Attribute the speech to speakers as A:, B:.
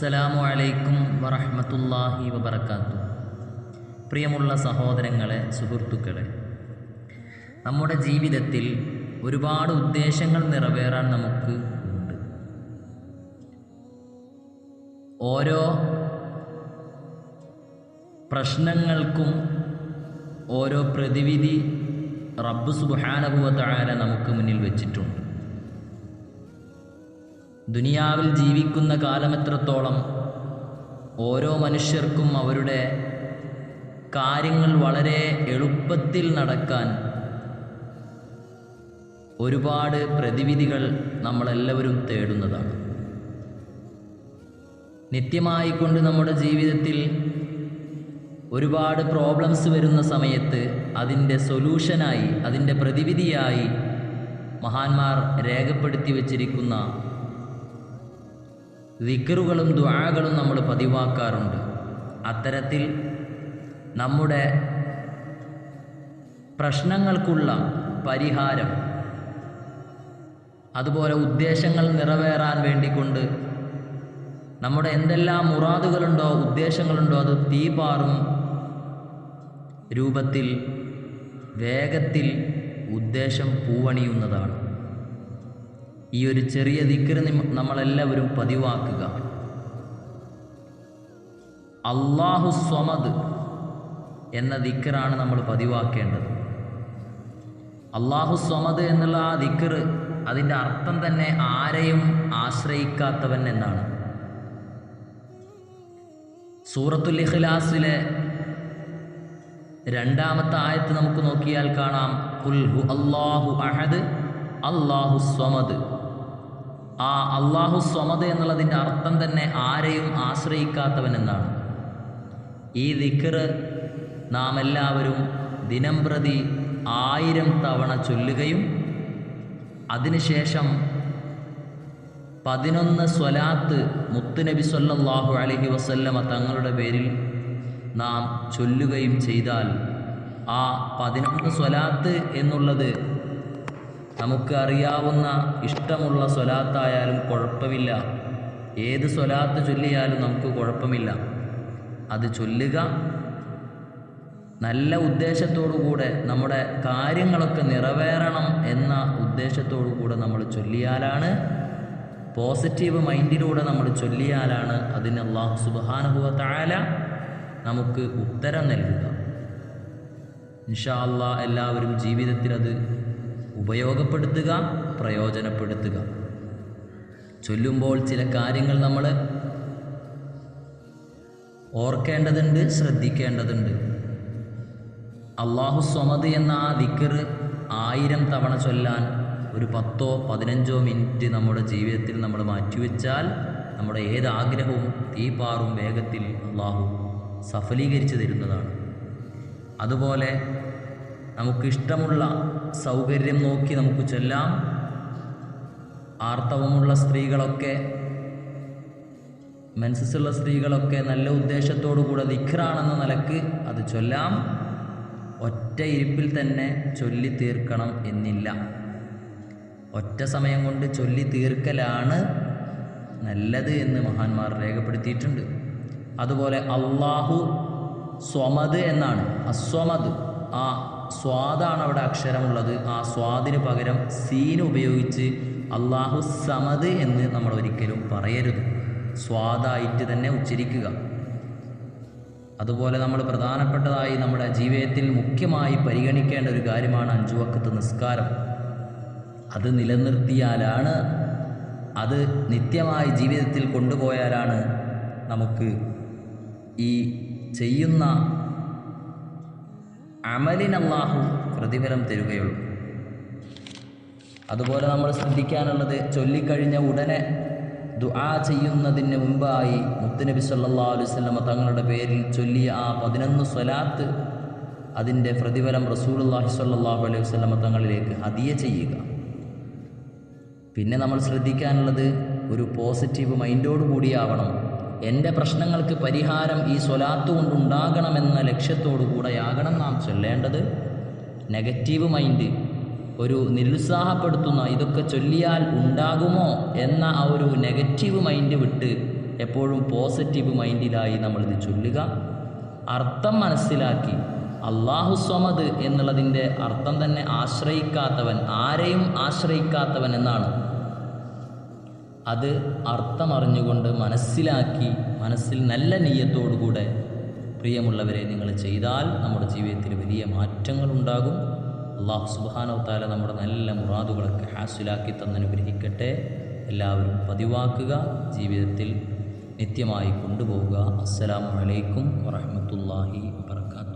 A: അസ്സലാമു അലൈക്കും വറഹ്മത്തുള്ളാഹി വബറകാതുഹു. പ്രിയമുള്ള സഹോദരങ്ങളെ, സുഹൃത്തുക്കളെ, നമ്മുടെ ജീവിതത്തിൽ ഒരുപാട് ഉദ്ദേശങ്ങൾ നിറവേറാൻ നമുക്ക് ഉണ്ട്. ഓരോ പ്രശ്നങ്ങൾക്കും ഓരോ പ്രതിവിധി റബ്ബ് സുബ്ഹാനഹു വ തആല നമുക്ക് മുന്നിൽ വെച്ചിട്ടുണ്ട്. ദുനിയാവിൽ ജീവിക്കുന്ന കാലമെത്രത്തോളം ഓരോ മനുഷ്യർക്കും അവരുടെ കാര്യങ്ങൾ വളരെ എളുപ്പത്തിൽ നടക്കാൻ ഒരുപാട് പ്രതിവിധികൾ നമ്മളെല്ലാവരും തേടുന്നതാണ്. നിത്യമായി കൊണ്ട് നമ്മുടെ ജീവിതത്തിൽ ഒരുപാട് പ്രോബ്ലംസ് വരുന്ന സമയത്ത് അതിൻ്റെ സൊല്യൂഷനായി, അതിൻ്റെ പ്രതിവിധിയായി മഹാന്മാർ രേഖപ്പെടുത്തി വച്ചിരിക്കുന്ന ദിക്റുകളും ദുആകളും നമ്മൾ പതിവാക്കാറുണ്ട്. അത്തരത്തിൽ നമ്മുടെ പ്രശ്നങ്ങൾക്കുള്ള പരിഹാരം, അതുപോലെ ഉദ്ദേശങ്ങൾ നിറവേറാൻ വേണ്ടിക്കൊണ്ട് നമ്മുടെ എന്തെല്ലാം മുറാദുകളുണ്ടോ, ഉദ്ദേശങ്ങളുണ്ടോ, അത് തീപാറും രൂപത്തിൽ വേഗത്തിൽ ഉദ്ദേശം പൂവണിയുന്നതാണ്. ഈ ഒരു ചെറിയ ദിക്ർ നമ്മളെല്ലാവരും പതിവാക്കുക. അല്ലാഹു സ്വമദ് എന്ന ദിക്റാണ് നമ്മൾ പതിവാക്കേണ്ടത്. അല്ലാഹു സ്വമദ് എന്നുള്ള ആ ദിക്ർ, അതിൻ്റെ അർത്ഥം തന്നെ ആരെയും ആശ്രയിക്കാത്തവൻ എന്നാണ്. സൂറത്തുൽ ഇഖ്ലാസിലെ 2-ാമത്തെ ആയത്ത് നമുക്ക് നോക്കിയാൽ കാണാം, ഖുൽ ഹു അല്ലാഹു അഹദ് അല്ലാഹു സ്വമദ്. ആ അല്ലാഹു സ്വമദ് എന്നുള്ളതിൻ്റെ അർത്ഥം തന്നെ ആരെയും ആശ്രയിക്കാത്തവൻ എന്നാണ്. ഈ ദിക്ർ നാം എല്ലാവരും ദിനംപ്രതി 1000 തവണ ചൊല്ലുകയും അതിനുശേഷം 11 സ്വലാത്ത് മുത്തുനബി സ്വല്ലല്ലാഹു അലൈഹി വസല്ലമ തങ്ങളുടെ പേരിൽ നാം ചൊല്ലുകയും ചെയ്താൽ, ആ 11 സ്വലാത്ത് എന്നുള്ളത് നമുക്ക് അറിയാവുന്ന ഇഷ്ടമുള്ള സ്വലാത്തായാലും കുഴപ്പമില്ല, ഏത് സ്വലാത്ത് ചൊല്ലിയാലും നമുക്ക് കുഴപ്പമില്ല. അത് ചൊല്ലുക, നല്ല ഉദ്ദേശത്തോടുകൂടെ നമ്മുടെ കാര്യങ്ങളൊക്കെ നിറവേറണം എന്ന ഉദ്ദേശത്തോടുകൂടെ നമ്മൾ ചൊല്ലിയാലാണ്, പോസിറ്റീവ് മൈൻഡിലൂടെ നമ്മൾ ചൊല്ലിയാലാണ് അതിന് അല്ലാഹു സുബ്ഹാനഹു വ തആല നമുക്ക് ഉത്തരം നൽകുക. ഇൻഷാ അല്ലാഹ് എല്ലാവരും ജീവിതത്തിൽ അത് ഉപയോഗപ്പെടുത്തുക, പ്രയോജനപ്പെടുത്തുക. ചൊല്ലുമ്പോൾ ചില കാര്യങ്ങൾ നമ്മൾ ഓർക്കേണ്ടതുണ്ട്, ശ്രദ്ധിക്കേണ്ടതുണ്ട്. അല്ലാഹു സ്വമദ് എന്ന ആ ദിക്ർ 1000 തവണ ചൊല്ലാൻ ഒരു 10-15 മിനിറ്റ് നമ്മുടെ ജീവിതത്തിൽ നമ്മൾ മാറ്റിവെച്ചാൽ നമ്മുടെ ഏത് ആഗ്രഹവും തീപാറും വേഗത്തിൽ അല്ലാഹു സഫലീകരിച്ച് തരുന്നതാണ്. അതുപോലെ നമുക്കിഷ്ടമുള്ള സൗകര്യം നോക്കി നമുക്ക് ചൊല്ലാം. ആർത്തവമുള്ള സ്ത്രീകളൊക്കെ, മെൻസസ്സുള്ള സ്ത്രീകളൊക്കെ നല്ല ഉദ്ദേശത്തോടു കൂടെ ദിക്റാണെന്ന നിലക്ക് അത് ചൊല്ലാം. ഒറ്റ ഇരിപ്പിൽ തന്നെ ചൊല്ലി തീർക്കണം എന്നില്ല. ഒറ്റ സമയം കൊണ്ട് ചൊല്ലി തീർക്കലാണ് നല്ലത് എന്ന് മഹാന്മാർ രേഖപ്പെടുത്തിയിട്ടുണ്ട്. അതുപോലെ അല്ലാഹു സ്വമദ് എന്നാണ്. അസ്വമദ്, ആ സ്വാദാണ് അവിടെ അക്ഷരമുള്ളത്. ആ സ്വാദിന് പകരം സീന് ഉപയോഗിച്ച് അല്ലാഹു സമദ് എന്ന് നമ്മൾ ഒരിക്കലും പറയരുത്. സ്വാദായിട്ട് തന്നെ ഉച്ചരിക്കുക. അതുപോലെ നമ്മൾ പ്രധാനപ്പെട്ടതായി നമ്മുടെ ജീവിതത്തിൽ മുഖ്യമായി പരിഗണിക്കേണ്ട ഒരു കാര്യമാണ് 5 വഖ്ത് നിസ്കാരം. അത് നിലനിർത്തിയാലാണ്, അത് നിത്യമായി ജീവിതത്തിൽ കൊണ്ടുപോയാലാണ് നമുക്ക് ഈ ചെയ്യുന്ന അമലിന് അല്ലാഹു പ്രതിഫലം തരുകയുള്ളൂ. അതുപോലെ നമ്മൾ ശ്രദ്ധിക്കാനുള്ളത്, ചൊല്ലിക്കഴിഞ്ഞ ഉടനെ ദുആ ചെയ്യുന്നതിന് മുമ്പായി മുത്തുനബി സല്ലല്ലാഹു അലൈഹി വസല്ലമ തങ്ങളുടെ പേരിൽ ചൊല്ലിയ ആ 11 സ്വലാത്ത്, അതിൻ്റെ പ്രതിഫലം റസൂലുള്ളാഹി സ്വല്ലല്ലാഹു അലൈഹി വസല്ലമ തങ്ങളിലേക്ക് ഹദിയ ചെയ്യുക. പിന്നെ നമ്മൾ ശ്രദ്ധിക്കാനുള്ളത്, ഒരു പോസിറ്റീവ് മൈൻഡോട് കൂടിയാവണം. എൻ്റെ പ്രശ്നങ്ങൾക്ക് പരിഹാരം ഈ സ്വലാത്ത് കൊണ്ടുണ്ടാകണമെന്ന ലക്ഷ്യത്തോടു കൂടെയാകണം നാം ചൊല്ലേണ്ടത്. നെഗറ്റീവ് മൈൻഡ്, ഒരു നിരുത്സാഹപ്പെടുത്തുന്ന, ഇതൊക്കെ ചൊല്ലിയാൽ ഉണ്ടാകുമോ എന്ന ആ ഒരു നെഗറ്റീവ് മൈൻഡ് വിട്ട് എപ്പോഴും പോസിറ്റീവ് മൈൻഡിലായി നമ്മളിത് ചൊല്ലുക. അർത്ഥം മനസ്സിലാക്കി. അല്ലാഹു സ്വമദ് എന്നുള്ളതിൻ്റെ അർത്ഥം തന്നെ ആശ്രയിക്കാത്തവൻ, ആരെയും ആശ്രയിക്കാത്തവൻ എന്നാണ്. അത് അർത്ഥമറിഞ്ഞുകൊണ്ട് മനസ്സിലാക്കി മനസ്സിൽ നല്ല നിയ്യത്തോടുകൂടെ പ്രിയമുള്ളവരെ നിങ്ങൾ ചെയ്താൽ നമ്മുടെ ജീവിതത്തിൽ വലിയ മാറ്റങ്ങളുണ്ടാകും. അല്ലാഹു സുബ്ഹാനഹു വ തആല നമ്മുടെ നല്ല മുറാദുകളൊക്കെ ഹാസിലാക്കി തന്നനുഗ്രഹിക്കട്ടെ. എല്ലാവരും പതിവാക്കുക, ജീവിതത്തിൽ നിത്യമായി കൊണ്ടുപോവുക. അസ്സലാമു അലൈക്കും വറഹ്മത്തുള്ളാഹി വബറകാതുഹു.